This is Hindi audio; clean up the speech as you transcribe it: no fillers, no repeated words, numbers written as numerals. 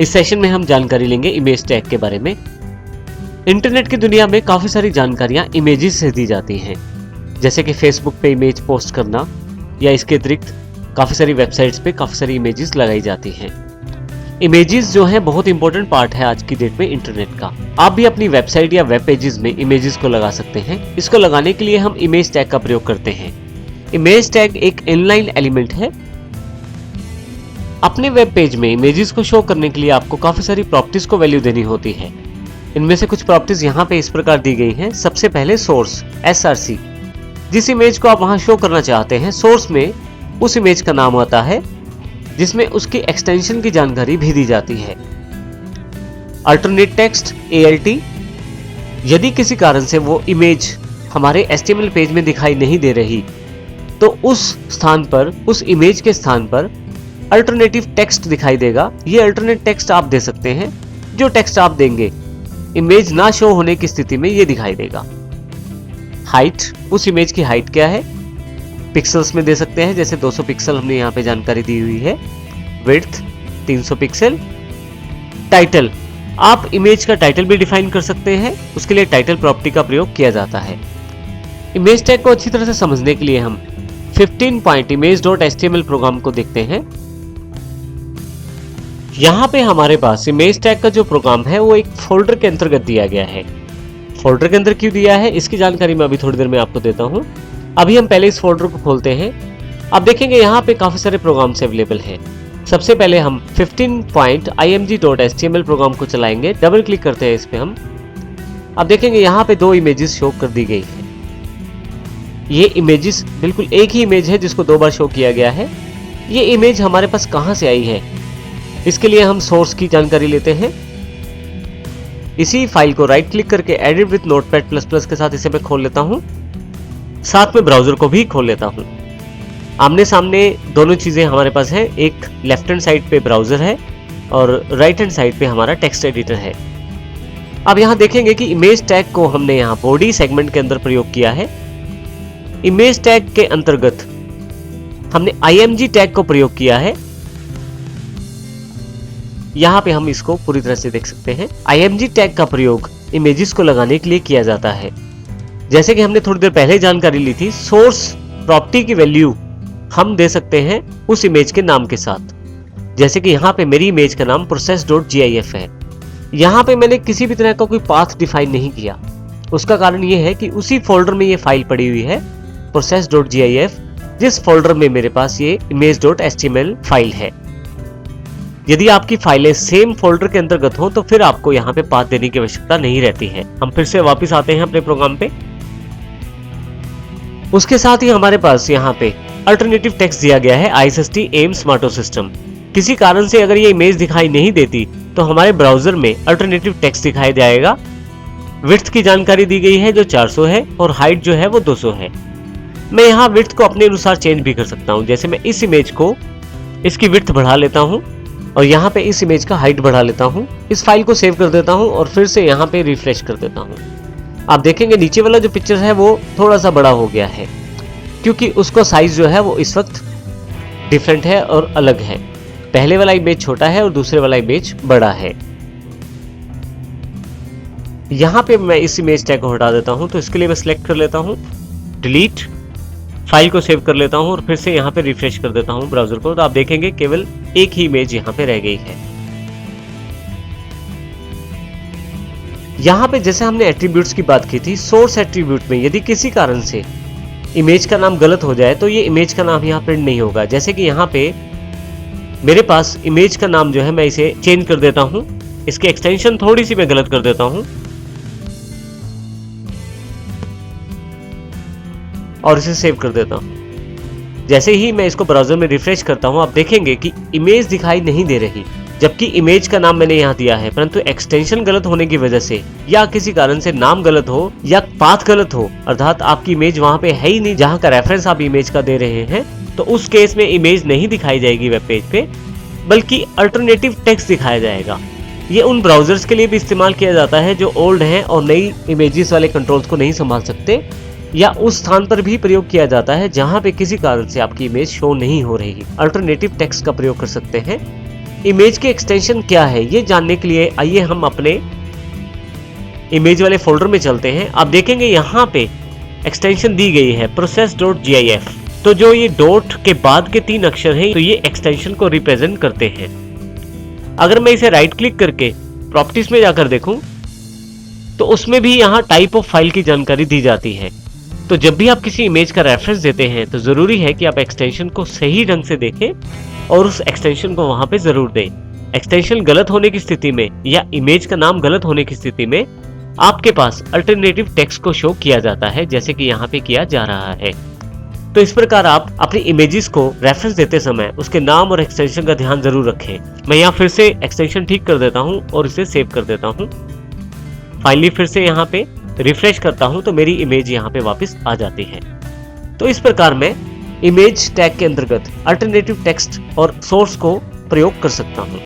इस सेशन में हम जानकारी लेंगे इमेज टैग के बारे में। इंटरनेट की दुनिया में काफ़ी सारी जानकारियाँ इमेजेस से दी जाती हैं, जैसे कि फेसबुक पे इमेज पोस्ट करना या इसके अतिरिक्त काफ़ी सारी वेबसाइट्स पे काफ़ी सारी इमेजेस लगाई जाती हैं। इमेजेस जो है बहुत इंपॉर्टेंट पार्ट है आज की डेट में इंटरनेट का। आप भी अपनी वेबसाइट या वेब पेजेस में इमेजेस को लगा सकते हैं। इसको लगाने के लिए हम इमेज टैग का प्रयोग करते हैं। इमेज टैग एक इनलाइन एलिमेंट है। अपने वेब पेज में इमेजेस को शो करने के लिए आपको काफ़ी सारी प्रॉपर्टीज को वैल्यू देनी होती है। इनमें से कुछ प्रॉपर्टीज यहाँ पे इस प्रकार दी गई हैं। सबसे पहले सोर्स SRC, जिस इमेज को आप वहां शो करना चाहते हैं, सोर्स में उस इमेज का नाम आता है जिसमें उसकी एक्सटेंशन की जानकारी भी दी जाती है। अल्टरनेट टेक्स्ट ALT, यदि किसी कारण से वो इमेज हमारे HTML पेज में दिखाई नहीं दे रही तो उस स्थान पर, उस इमेज के स्थान पर अल्टरनेटिव टेक्स्ट दिखाई देगा। ये अल्टरनेट टेक्स्ट आप दे सकते हैं। जो टेक्स्ट आप देंगे इमेज ना शो होने की स्थिति में ये दिखाई देगा। हाइट, उस इमेज की हाइट क्या है, पिक्सल्स में दे सकते हैं, जैसे 200 पिक्सल हमने यहाँ पे जानकारी दी हुई है। Width 300 pixel. टाइटल, आप इमेज का टाइटल भी डिफाइन कर सकते हैं। उसके लिए टाइटल प्रॉपर्टी का प्रयोग किया जाता है। इमेज टैग को अच्छी तरह से समझने के लिए हम 15 पॉइंट image.html प्रोग्राम को देखते हैं। यहाँ पे हमारे पास इमेज टैग का जो प्रोग्राम है वो एक फोल्डर के अंतर्गत दिया गया है। फोल्डर के अंदर क्यों दिया है, इसकी जानकारी मैं अभी थोड़ी देर में आपको देता हूँ। अभी हम पहले इस फोल्डर को खोलते हैं। अब देखेंगे यहाँ पे काफी सारे प्रोग्राम्स अवेलेबल हैं। सबसे पहले हम 15 पॉइंट img.html प्रोग्राम को चलाएंगे। डबल क्लिक करते हैं इस पे हम। अब देखेंगे यहाँ पे 2 इमेजेस शो कर दी गई है। ये इमेजेस बिल्कुल एक ही इमेज है जिसको 2 बार शो किया गया है। ये इमेज हमारे पास कहाँ से आई है, इसके लिए हम सोर्स की जानकारी लेते हैं। इसी फाइल को राइट क्लिक करके एडिट विद नोटपैड++ के साथ इसे मैं खोल लेता हूँ। साथ में ब्राउजर को भी खोल लेता हूँ। आमने सामने दोनों चीजें हमारे पास हैं। एक लेफ्ट हैंड साइड पे ब्राउजर है और राइट हैंड साइड पे हमारा टेक्स्ट एडिटर है। अब यहाँ देखेंगे कि इमेज टैग को हमने यहाँ बॉडी सेगमेंट के अंदर प्रयोग किया है। इमेज टैग के अंतर्गत हमने img टैग को प्रयोग किया है। यहाँ पे हम इसको पूरी तरह से देख सकते हैं। img टैग का प्रयोग इमेजेस को लगाने के लिए किया जाता है। जैसे कि हमने थोड़ी देर पहले जानकारी ली थी, सोर्स प्रॉपर्टी की वैल्यू हम दे सकते हैं उस इमेज के नाम के साथ। जैसे कि यहाँ पे मेरी इमेज का नाम process.gif है। यहाँ पे मैंने किसी भी तरह का कोई पाथ डिफाइन नहीं किया। उसका कारण ये है कि उसी फोल्डर में ये फाइल पड़ी हुई है process.gif, जिस फोल्डर में मेरे पास ये image.html फाइल है। यदि आपकी फाइलें सेम फोल्डर के अंतर्गत हो तो फिर आपको यहाँ पे पाथ देने की आवश्यकता नहीं रहती है। हम फिर से वापस आते हैं अपने प्रोग्राम पे। उसके साथ ही हमारे पास यहाँ पे अल्टरनेटिव टेक्स्ट दिया गया है ISST AIM स्मार्टो सिस्टम। किसी कारण से अगर ये इमेज दिखाई नहीं देती तो हमारे ब्राउजर में अल्टरनेटिव टेक्स्ट दिखाई जाएगा। विड्थ की जानकारी दी गई है जो 400 है और हाइट जो है वो 200 है। मैं यहाँ विड्थ को अपने अनुसार चेंज भी कर सकता हूँ। जैसे मैं इस इमेज को, इसकी विड्थ बढ़ा लेता हूँ और यहाँ पे इस इमेज का हाइट बढ़ा लेता हूँ। इस फाइल को सेव कर देता हूँ और फिर से यहाँ पे रिफ्रेश कर देता हूँ। आप देखेंगे नीचे वाला जो पिक्चर है वो थोड़ा सा बड़ा हो गया है, क्योंकि उसका साइज जो है वो इस वक्त डिफरेंट है और अलग है। पहले वाला इमेज छोटा है और दूसरे वाला इमेज बड़ा है। यहाँ पे मैं इस इमेज टैग को हटा देता हूँ, तो इसके लिए मैं सिलेक्ट कर लेता हूँ डिलीट, फाइल को सेव कर लेता हूँ और फिर से यहाँ पे रिफ्रेश कर देता हूँ ब्राउजर को। तो आप देखेंगे केवल एक ही इमेज यहाँ पे रह गई है। यहाँ पे जैसे हमने एट्रीब्यूट्स की बात की थी, सोर्स एट्रीब्यूट में यदि किसी कारण से इमेज का नाम गलत हो जाए तो ये इमेज का नाम यहाँ प्रिंट नहीं होगा। जैसे कि यहाँ पे मेरे पास इमेज का नाम जो है मैं इसे चेंज कर देता हूँ। इसकी एक्सटेंशन थोड़ी सी मैं गलत कर देता हूँ और इसे सेव कर देता हूँ। जैसे ही मैं इसको ब्राउजर में रिफ्रेश करता हूँ, आप देखेंगे कि इमेज दिखाई नहीं दे रही, जबकि इमेज का नाम मैंने यहाँ दिया है, परंतु एक्सटेंशन गलत होने की वजह से या किसी कारण से नाम गलत हो या पाथ गलत हो, अर्थात आपकी इमेज वहां पे है ही नहीं जहां का रेफरेंस आप इमेज का दे रहे हैं, तो उस केस में इमेज नहीं दिखाई जाएगी वेब पेज पे, बल्कि अल्टरनेटिव टेक्स्ट दिखाया जाएगा। ये उन ब्राउजर्स के लिए भी इस्तेमाल किया जाता है जो ओल्ड हैं और नई इमेजेस वाले कंट्रोल्स को नहीं संभाल सकते, या उस स्थान पर भी प्रयोग किया जाता है जहां पे किसी कारण से आपकी इमेज शो नहीं हो रही। अल्टरनेटिव टेक्स्ट का प्रयोग कर सकते हैं। इमेज के एक्सटेंशन क्या है ये जानने के लिए आइए हम अपने इमेज वाले फोल्डर में चलते हैं। आप देखेंगे यहाँ पे एक्सटेंशन दी गई है process.gif। तो जो ये डॉट के बाद के 3 अक्षर हैं तो ये एक्सटेंशन को रिप्रेजेंट करते हैं। अगर मैं इसे राइट क्लिक करके प्रॉपर्टीज में जाकर देखूं तो उसमें भी यहाँ टाइप ऑफ फाइल की जानकारी दी जाती है। तो जब भी आप किसी इमेज का रेफरेंस देते हैं तो जरूरी है कि आप एक्सटेंशन को सही ढंग से देखें और उस एक्सटेंशन को वहां पे जरूर दें। एक्सटेंशन गलत होने की स्थिति में या इमेज का नाम गलत होने की स्थिति में आपके पास अल्टरनेटिव टेक्स्ट को शो किया जाता है, जैसे कि यहाँ पे किया जा रहा है। तो इस प्रकार आप अपनी इमेजेस को रेफरेंस देते समय उसके नाम और एक्सटेंशन का ध्यान जरूर रखें। मैं यहाँ फिर से एक्सटेंशन ठीक कर देता हूँ और इसे सेव कर देता हूँ। फाइनली फिर से यहाँ पे रिफ्रेश करता हूँ तो मेरी इमेज यहाँ पे वापस आ जाती है। तो इस प्रकार मैं इमेज टैग के अंतर्गत अल्टरनेटिव टेक्स्ट और सोर्स को प्रयोग कर सकता हूँ।